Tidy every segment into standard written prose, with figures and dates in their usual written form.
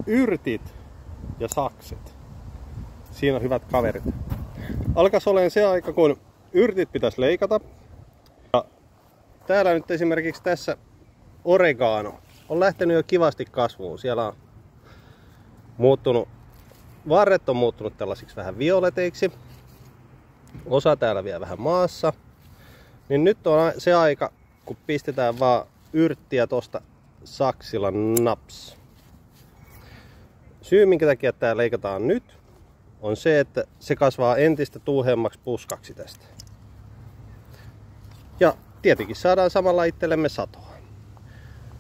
yrtit ja sakset. Siinä on hyvät kaverit. Alkas olemaan se aika, kun yrtit pitäisi leikata. Ja täällä nyt esimerkiksi tässä oregano on lähtenyt jo kivasti kasvuun. Siellä on muuttunut, varret on muuttunut tällaisiksi vähän violeteiksi. Osa täällä vielä vähän maassa. Niin nyt on se aika, kun pistetään vaan yrttiä tosta saksilla naps. Syy minkä takia tää leikataan nyt on se, että se kasvaa entistä tuuheammaksi puskaksi tästä. Ja tietenkin saadaan samalla itsellemme satoa.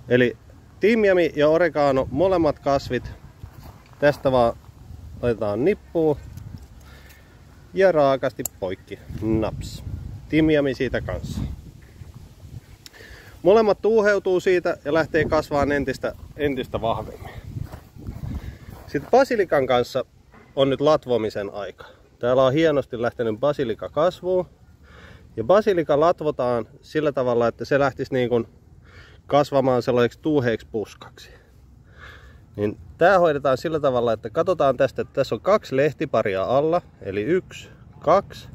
Eli timjami ja oregano, molemmat kasvit, tästä vaan laitetaan nippuun ja raakasti poikki, naps. Timjami siitä kanssa. Molemmat tuuheutuu siitä ja lähtee kasvaan entistä vahvemmin. Sitten basilikan kanssa on nyt latvomisen aika. Täällä on hienosti lähtenyt basilika kasvuun. Ja basilika latvotaan sillä tavalla, että se lähtisi niin kuin kasvamaan sellaiseksi tuuheeksi puskaksi. Niin tää hoidetaan sillä tavalla, että katsotaan tästä, että tässä on 2 lehtiparia alla. Eli 1, 2.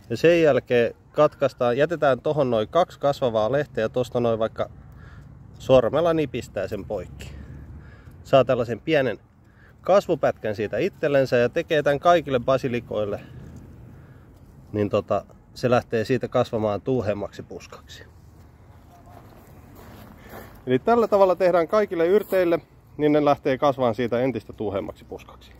Ja sen jälkeen katkaistaan, jätetään tohon noin 2 kasvavaa lehteä ja tosta noin vaikka sormella nipistää sen poikki. Saa tällaisen pienen kasvupätkän siitä itsellensä ja tekee tämän kaikille basilikoille. Niin se lähtee siitä kasvamaan tuuheammaksi puskaksi. Eli tällä tavalla tehdään kaikille yrteille, niin ne lähtee kasvamaan siitä entistä tuuheammaksi puskaksi.